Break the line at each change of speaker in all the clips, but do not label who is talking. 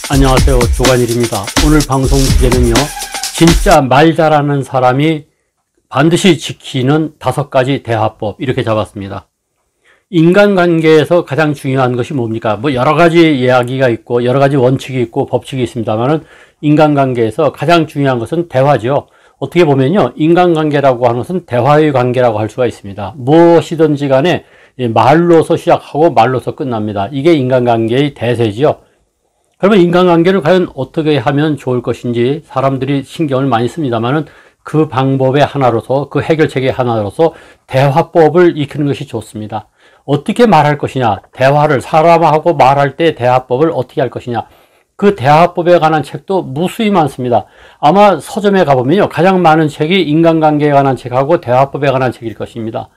안녕하세요. 조관일입니다. 오늘 방송 주제는요, 진짜 말 잘하는 사람이 반드시 지키는 5가지 대화법, 이렇게 잡았습니다. 인간관계에서 가장 중요한 것이 뭡니까? 여러 가지 이야기가 있고 여러 가지 원칙이 있고 법칙이 있습니다만은 인간관계에서 가장 중요한 것은 대화죠. 어떻게 보면요, 인간관계라고 하는 것은 대화의 관계라고 할 수가 있습니다. 무엇이든지 간에 말로서 시작하고 말로서 끝납니다. 이게 인간관계의 대세죠. 그러면 인간관계를 과연 어떻게 하면 좋을 것인지 사람들이 신경을 많이 씁니다만은 그 방법의 하나로서, 그 해결책의 하나로서 대화법을 익히는 것이 좋습니다. 어떻게 말할 것이냐, 대화를, 사람하고 말할 때 대화법을 어떻게 할 것이냐, 그 대화법에 관한 책도 무수히 많습니다. 아마 서점에 가보면요, 가장 많은 책이 인간관계에 관한 책하고 대화법에 관한 책일 것입니다.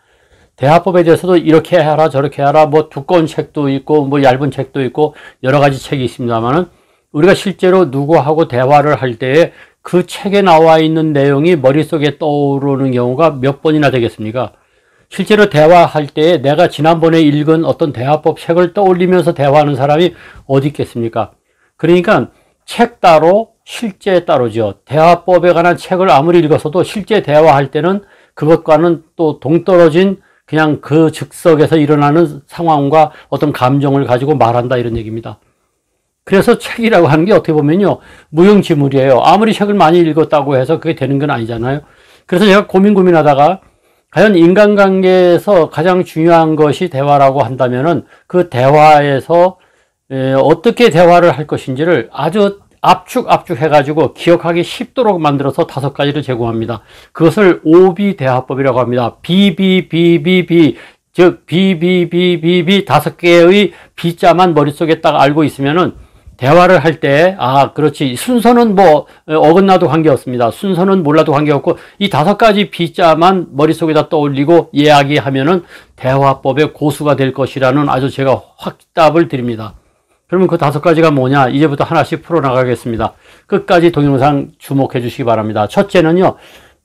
대화법에 대해서도 이렇게 해라 저렇게 해라, 두꺼운 책도 있고 얇은 책도 있고 여러 가지 책이 있습니다만은, 우리가 실제로 누구하고 대화를 할 때에 그 책에 나와 있는 내용이 머릿속에 떠오르는 경우가 몇 번이나 되겠습니까? 실제로 대화할 때에 내가 지난번에 읽은 어떤 대화법 책을 떠올리면서 대화하는 사람이 어디 있겠습니까? 그러니까 책 따로 실제 따로죠. 대화법에 관한 책을 아무리 읽었어도 실제 대화할 때는 그것과는 또 동떨어진 그냥 그 즉석에서 일어나는 상황과 어떤 감정을 가지고 말한다, 이런 얘기입니다. 그래서 책이라고 하는 게 어떻게 보면요, 무용지물이에요. 아무리 책을 많이 읽었다고 해서 그게 되는 건 아니잖아요. 그래서 제가 고민하다가 과연 인간관계에서 가장 중요한 것이 대화라고 한다면은 그 대화에서 어떻게 대화를 할 것인지를 아주 압축해가지고 기억하기 쉽도록 만들어서 5가지를 제공합니다. 그것을 오비 대화법이라고 합니다. BBBBB, 즉 BBBBB 5개의 B자만 머릿속에 딱 알고 있으면은 대화를 할 때, 그렇지, 순서는 어긋나도 관계없습니다. 순서는 몰라도 관계없고 이 5가지 B자만 머릿속에다 떠올리고 이야기하면은 대화법의 고수가 될 것이라는 아주 제가 확답을 드립니다. 그러면 그 5가지가 뭐냐? 이제부터 하나씩 풀어나가겠습니다. 끝까지 동영상 주목해 주시기 바랍니다. 첫째는요,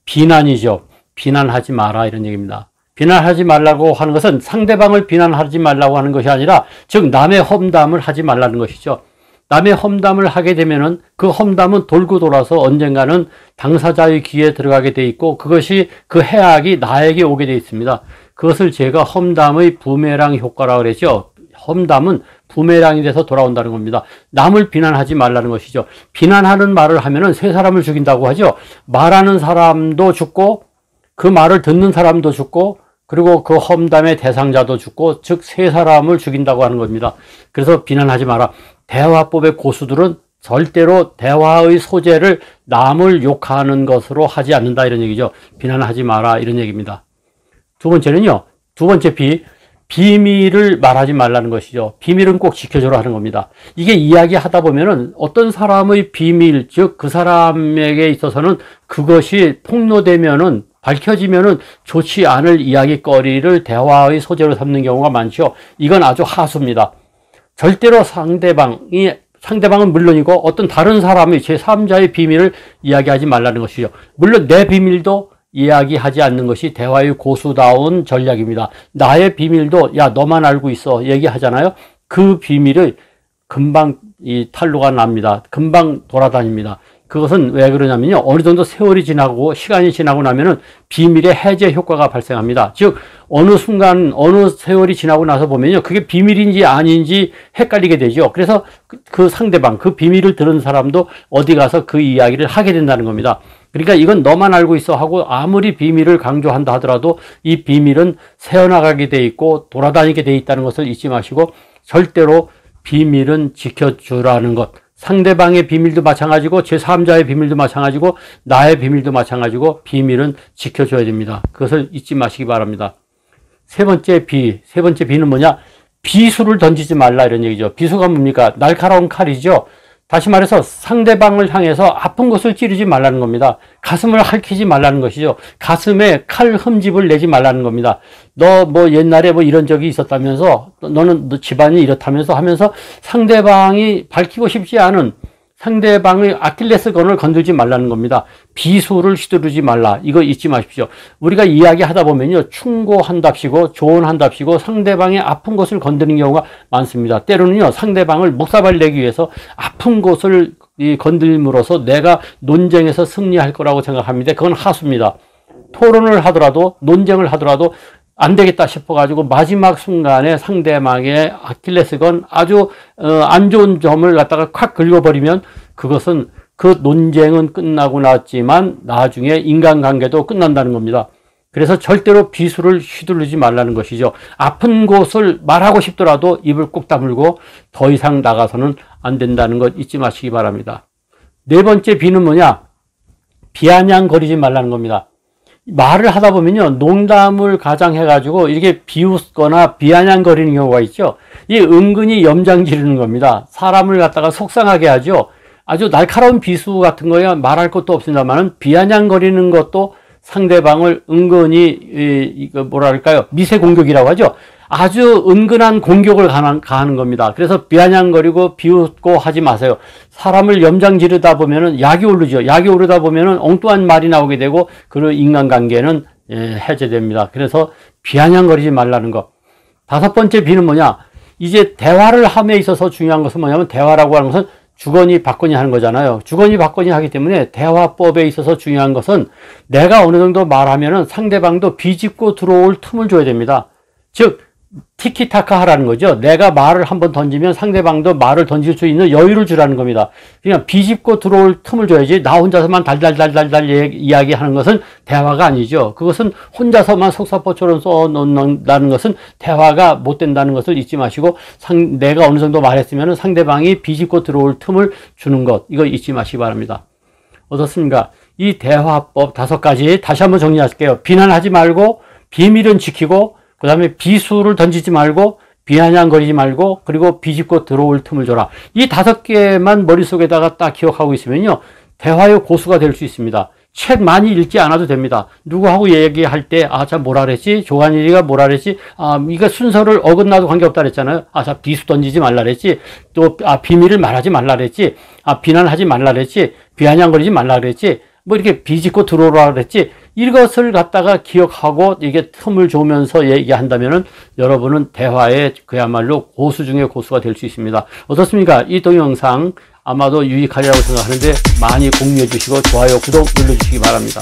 비난이죠. 비난하지 마라, 이런 얘기입니다. 비난하지 말라고 하는 것은 상대방을 비난하지 말라고 하는 것이 아니라, 즉 남의 험담을 하지 말라는 것이죠. 남의 험담을 하게 되면은 그 험담은 돌고 돌아서 언젠가는 당사자의 귀에 들어가게 돼 있고, 그것이, 그 해악이 나에게 오게 돼 있습니다. 그것을 제가 험담의 부메랑 효과라고 그랬죠. 험담은 부메랑이 돼서 돌아온다는 겁니다. 남을 비난하지 말라는 것이죠. 비난하는 말을 하면은 3사람을 죽인다고 하죠. 말하는 사람도 죽고, 그 말을 듣는 사람도 죽고, 그리고 그 험담의 대상자도 죽고, 즉 3사람을 죽인다고 하는 겁니다. 그래서 비난하지 마라. 대화법의 고수들은 절대로 대화의 소재를 남을 욕하는 것으로 하지 않는다, 이런 얘기죠. 비난하지 마라, 이런 얘기입니다. 두 번째 비밀을 말하지 말라는 것이죠. 비밀은 꼭 지켜줘라 하는 겁니다. 이게 이야기하다 보면은 어떤 사람의 비밀, 즉 그 사람에게 있어서는 그것이 폭로되면은, 밝혀지면은 좋지 않을 이야기거리를 대화의 소재로 삼는 경우가 많죠. 이건 아주 하수입니다. 절대로 상대방은 물론이고 어떤 다른 사람의 제3자의 비밀을 이야기하지 말라는 것이죠. 물론 내 비밀도 이야기하지 않는 것이 대화의 고수다운 전략입니다. 나의 비밀도 야, 너만 알고 있어 얘기하잖아요. 그 비밀을 금방 탄로가 납니다. 금방 돌아다닙니다. 그것은 왜 그러냐면요, 어느 정도 세월이 지나고 시간이 지나고 나면은 비밀의 해제 효과가 발생합니다. 즉 어느 순간, 어느 세월이 지나고 나서 보면요, 그게 비밀인지 아닌지 헷갈리게 되죠. 그래서 그 상대방, 그 비밀을 들은 사람도 어디 가서 그 이야기를 하게 된다는 겁니다. 그러니까 이건 너만 알고 있어 하고 아무리 비밀을 강조한다 하더라도 이 비밀은 새어나가게 돼 있고 돌아다니게 돼 있다는 것을 잊지 마시고, 절대로 비밀은 지켜주라는 것. 상대방의 비밀도 마찬가지고 제3자의 비밀도 마찬가지고 나의 비밀도 마찬가지고 비밀은 지켜줘야 됩니다. 그것을 잊지 마시기 바랍니다. 세 번째 B는 뭐냐? 비수를 던지지 말라, 이런 얘기죠. 비수가 뭡니까? 날카로운 칼이죠. 다시 말해서 상대방을 향해서 아픈 것을 찌르지 말라는 겁니다. 가슴을 핥히지 말라는 것이죠. 가슴에 칼 흠집을 내지 말라는 겁니다. 너 옛날에 이런 적이 있었다면서, 너는 너 집안이 이렇다면서 하면서 상대방이 밝히고 싶지 않은, 상대방의 아킬레스건을 건들지 말라는 겁니다. 비수를 휘두르지 말라. 이거 잊지 마십시오. 우리가 이야기하다 보면요, 충고한답시고 조언한답시고 상대방의 아픈 곳을 건드는 경우가 많습니다. 때로는요, 상대방을 목사발 내기 위해서 아픈 곳을 건들므로써 내가 논쟁에서 승리할 거라고 생각합니다. 그건 하수입니다. 토론을 하더라도 논쟁을 하더라도 안 되겠다 싶어가지고 마지막 순간에 상대방의 아킬레스건 아주 안 좋은 점을 갖다가 콱 긁어버리면 그것은 그 논쟁은 끝나고 났지만 나중에 인간관계도 끝난다는 겁니다. 그래서 절대로 비수를 휘두르지 말라는 것이죠. 아픈 곳을 말하고 싶더라도 입을 꾹 다물고 더 이상 나가서는 안 된다는 것 잊지 마시기 바랍니다. 네 번째 비는 뭐냐? 비아냥거리지 말라는 겁니다. 말을 하다 보면요, 농담을 가장해가지고 이렇게 비웃거나 비아냥거리는 경우가 있죠. 이 은근히 염장 지르는 겁니다. 사람을 갖다가 속상하게 하죠. 아주 날카로운 비수 같은 거야 말할 것도 없습니다만 비아냥거리는 것도 상대방을 은근히 이거 뭐랄까요, 미세 공격이라고 하죠. 아주 은근한 공격을 가하는 겁니다. 그래서 비아냥거리고 비웃고 하지 마세요. 사람을 염장 지르다 보면은 약이 오르죠. 약이 오르다 보면은 엉뚱한 말이 나오게 되고 그런 인간관계는 해제됩니다. 그래서 비아냥거리지 말라는 거. 다섯 번째 비는 뭐냐? 이제 대화를 함에 있어서 중요한 것은 뭐냐면 대화라고 하는 것은 주거니 받거니 하는 거잖아요. 주거니 받거니 하기 때문에 대화법에 있어서 중요한 것은 내가 어느 정도 말하면은 상대방도 비집고 들어올 틈을 줘야 됩니다. 즉 티키타카 하라는 거죠. 내가 말을 한번 던지면 상대방도 말을 던질 수 있는 여유를 주라는 겁니다. 그냥 비집고 들어올 틈을 줘야지 나 혼자서만 달달달달달 이야기하는 것은 대화가 아니죠. 그것은 혼자서만 속사포처럼 써놓는다는 것은 대화가 못 된다는 것을 잊지 마시고 내가 어느 정도 말했으면 상대방이 비집고 들어올 틈을 주는 것, 이거 잊지 마시기 바랍니다. 어떻습니까? 이 대화법 5가지 다시 한번 정리할게요. 비난하지 말고 비밀은 지키고 그 다음에 비수를 던지지 말고 비아냥거리지 말고 그리고 비집고 들어올 틈을 줘라. 이 5개만 머릿속에다가 딱 기억하고 있으면요, 대화의 고수가 될 수 있습니다. 책 많이 읽지 않아도 됩니다. 누구하고 얘기할 때 자 뭐라 그랬지? 조관일이가 뭐라 그랬지? 이거 순서를 어긋나도 관계없다 그랬잖아요. 자 비수 던지지 말라 그랬지. 또 비밀을 말하지 말라 그랬지. 비난하지 말라 그랬지. 비아냥거리지 말라 그랬지. 뭐 이렇게 비집고 들어오라 그랬지. 이것을 갖다가 기억하고 이게 틈을 주면서 얘기한다면은 여러분은 대화에 그야말로 고수 중에 고수가 될 수 있습니다. 어떻습니까? 이 동영상 아마도 유익하리라고 생각하는데 많이 공유해 주시고 좋아요, 구독 눌러주시기 바랍니다.